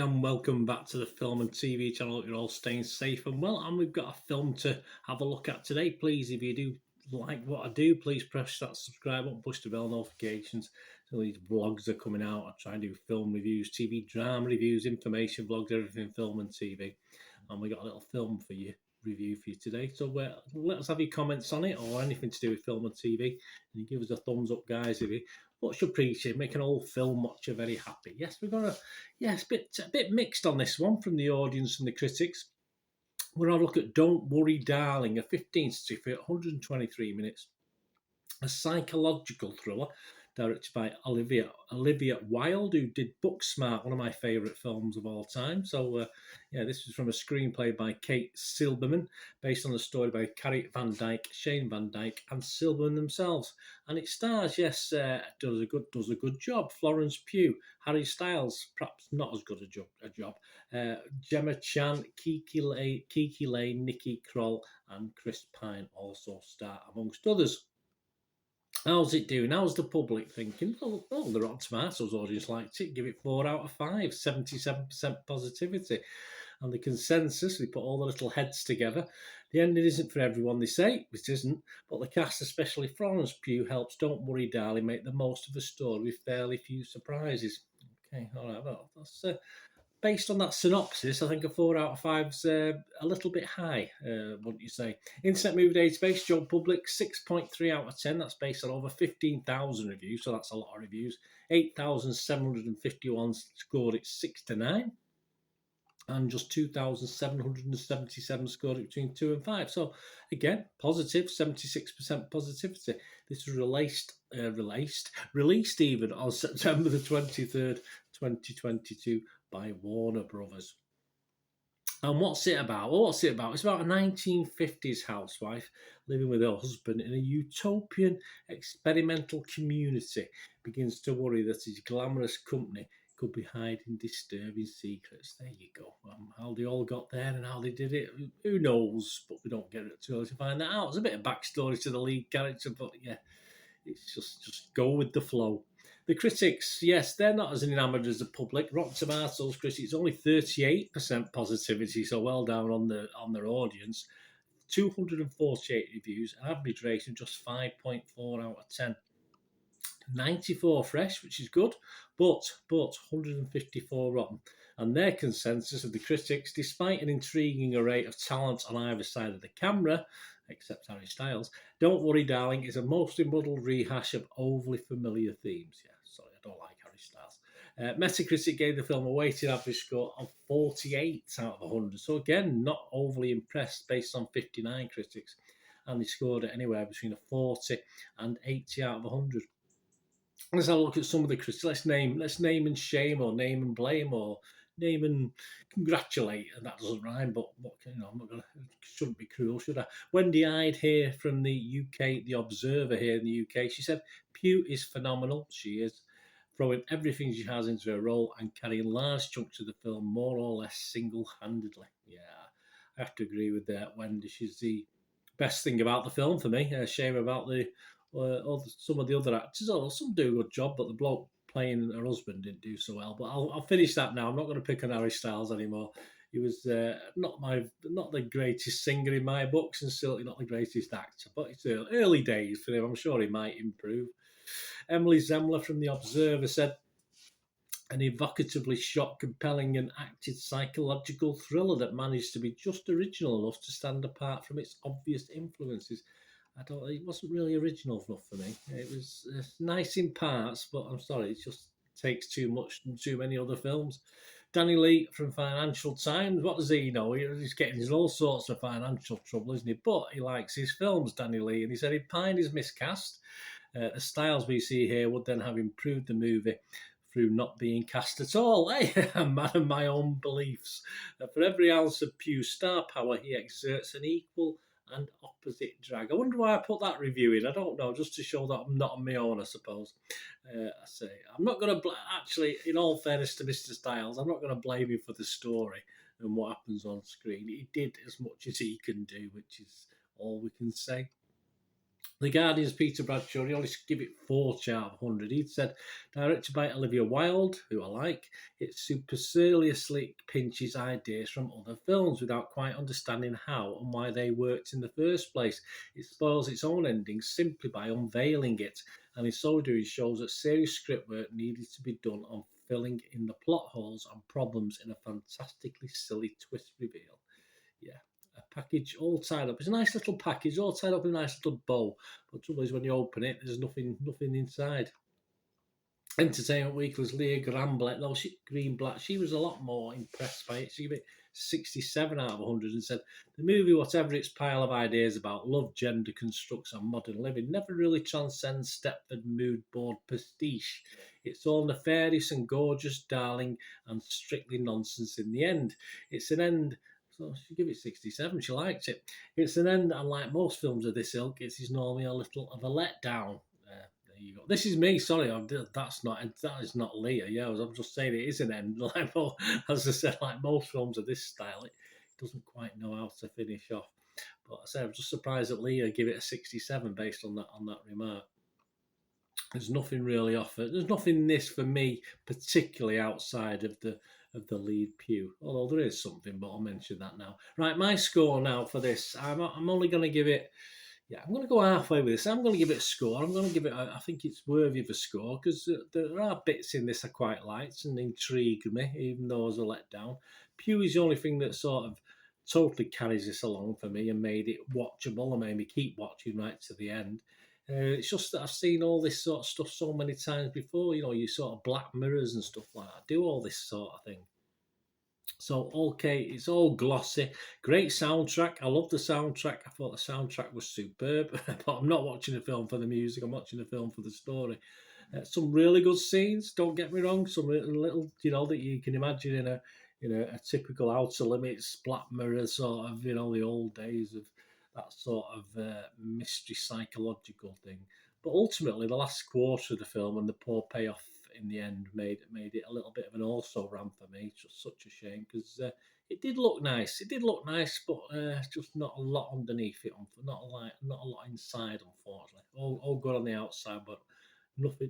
and welcome back to the Film and TV channel. You're all staying safe and well, and we've got a film to have a look at today. Please, if you do like what I do, please press that subscribe button, push the bell notifications. So these vlogs are coming out. I try and do film reviews, TV drama reviews, information vlogs, everything film and TV. And we got a little film for you, review for you today. So let us have your comments on it or anything to do with film and TV. And you give us a thumbs up, guys, if you what's your appreciate, make an old film watcher very happy. Yes, we've got a bit mixed on this one from the audience and the critics. We're going to look at Don't Worry Darling, a 15th for 123 minutes, a psychological thriller directed by Olivia Wilde, who did Booksmart, one of my favourite films of all time. So, this was from a screenplay by Kate Silberman, based on a story by Carrie Van Dyke, Shane Van Dyke, and Silberman themselves. And it stars, does a good job. Florence Pugh, Harry Styles, perhaps not as good a job. Gemma Chan, Kiki Lane, Nikki Kroll, and Chris Pine also star, amongst others. How's it doing? How's the public thinking? Oh, the Rotten Tomatoes audience liked it. Give it 4 out of 5, 77% positivity. And the consensus, they put all the little heads together. The ending isn't for everyone, they say. It isn't. But the cast, especially Florence Pugh, helps Don't Worry Darling make the most of a story with fairly few surprises. Okay, all right, well, that's... based on that synopsis, I think a 4 out of 5's a little bit high, wouldn't you say? Internet Movie Database, Joe Public, 6.3 out of 10. That's based on over 15,000 reviews, so that's a lot of reviews. 8,751 scored it 6 to 9. And just 2,777 scored it between 2 and 5. So, again, positive, 76% positivity. This was released even on September the 23rd, 2022 by Warner Brothers. And what's it about? Well, It's about a 1950s housewife living with her husband in a utopian experimental community. Begins to worry that his glamorous company could be hiding disturbing secrets. There you go. How they all got there and how they did it, who knows? But we don't get it too early to find that out. There's a bit of backstory to the lead character, but yeah, it's just go with the flow. The critics, yes, they're not as enamoured as the public. Rotten Tomatoes critics, only 38% positivity, so well down on their audience. 248 reviews, an average rating of just 5.4 out of 10. 94 fresh, which is good, but 154 rotten. And their consensus of the critics, despite an intriguing array of talent on either side of the camera, except Harry Styles, Don't Worry Darling is a mostly muddled rehash of overly familiar themes. Yeah, sorry, I don't like Harry Styles. Metacritic gave the film a weighted average score of 48 out of 100. So again, not overly impressed based on 59 critics. And they scored it anywhere between a 40 and 80 out of 100. Let's have a look at some of the critics. Let's name and shame, or name and blame, or name and congratulate. And that doesn't rhyme, but I'm not gonna. Shouldn't be cruel, should I? Wendy Hyde here from the UK, the Observer here in the UK. She said Pugh is phenomenal. She is throwing everything she has into her role and carrying large chunks of the film more or less single-handedly. Yeah, I have to agree with that. Wendy, she's the best thing about the film for me. Shame about some of the other actors. Some do a good job, but the bloke playing her husband didn't do so well. But I'll finish that now. I'm not going to pick on Harry Styles anymore. He was not the greatest singer in my books, and certainly not the greatest actor. But it's early days for him. I'm sure he might improve. Emily Zemler from The Observer said, an evocatively shot, compelling and acted psychological thriller that managed to be just original enough to stand apart from its obvious influences. It wasn't really original enough for me. It was nice in parts, but I'm sorry, it just takes too much from too many other films. Danny Lee from Financial Times, what does he know? He's getting in all sorts of financial trouble, isn't he? But he likes his films, Danny Lee, and he said he pined his miscast. The styles we see here would then have improved the movie through not being cast at all. Hey, I'm man of my own beliefs. For every ounce of Pugh's star power, he exerts an equal and opposite drag. I wonder why I put that review in. I don't know, just to show that I'm not on my own, I suppose. I say I'm not going to actually, in all fairness to Mr. Styles, I'm not going to blame him for the story and what happens on screen. He did as much as he can do, which is all we can say. The Guardian's Peter Bradshaw, he only give it 40 out of 100. He'd said, directed by Olivia Wilde, who I like, it superciliously pinches ideas from other films without quite understanding how and why they worked in the first place. It spoils its own ending simply by unveiling it, and in so doing shows that serious script work needed to be done on filling in the plot holes and problems in a fantastically silly twist reveal. Yeah, a package all tied up. It's a nice little package, all tied up in a nice little bow. But the trouble is, when you open it, there's nothing inside. Entertainment Weekly's Leah Greenblatt, Greenblatt, she was a lot more impressed by it. She gave it 67 out of 100 and said, the movie, whatever its pile of ideas about love, gender constructs, and modern living, never really transcends Stepford mood board pastiche. It's all nefarious and gorgeous, darling, and strictly nonsense in the end. It's an end. So she gave it 67. She liked it. It's an end, and like most films of this ilk, it is normally a little of a letdown. There you go. This is me. Sorry, that is not Leah. Yeah, I'm just saying it is an end. Like, well, as I said, like most films of this style, it doesn't quite know how to finish off. But I say I'm just surprised that Leah gave it a 67 based on that remark. There's nothing really offered. There's nothing in this for me, particularly outside of the lead pew. Although there is something, but I'll mention that now. Right, my score now for this. I'm only going to give it. Yeah, I'm going to go halfway with this. I'm going to give it a score. I'm going to give it. I think it's worthy of a score because there are bits in this I quite liked and intrigued me, even though I was a letdown. Pew is the only thing that sort of totally carries this along for me and made it watchable and made me keep watching right to the end. It's just that I've seen all this sort of stuff so many times before. You know, you sort of Black Mirrors and stuff like that. Do all this sort of thing. So, okay, it's all glossy. Great soundtrack. I love the soundtrack. I thought the soundtrack was superb. But I'm not watching the film for the music. I'm watching the film for the story. Some really good scenes. Don't get me wrong. Some little, that you can imagine in a typical Outer Limits, Black Mirror sort of, the old days of that sort of mystery psychological thing. But ultimately, the last quarter of the film and the poor payoff in the end made it a little bit of an also ran for me. It's just such a shame because it did look nice. It did look nice, but just not a lot underneath it. Not a lot inside, unfortunately. All good on the outside, but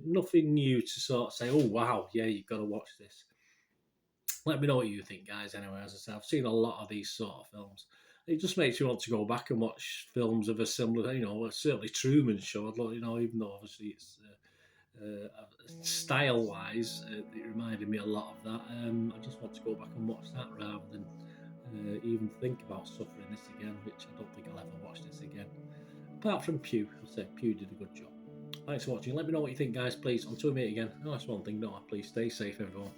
nothing new to sort of say. Oh wow, yeah, you've got to watch this. Let me know what you think, guys. Anyway, as I said, I've seen a lot of these sort of films. It just makes you want to go back and watch films of a similar, certainly Truman Show. Even though obviously it's. Style-wise, it reminded me a lot of that. I just want to go back and watch that rather than even think about suffering this again, which I don't think I'll ever watch this again. Apart from Pew, I'll say Pew did a good job. Thanks for watching. Let me know what you think, guys, please. Until we meet again, that's one thing, don't I? Please stay safe, everyone.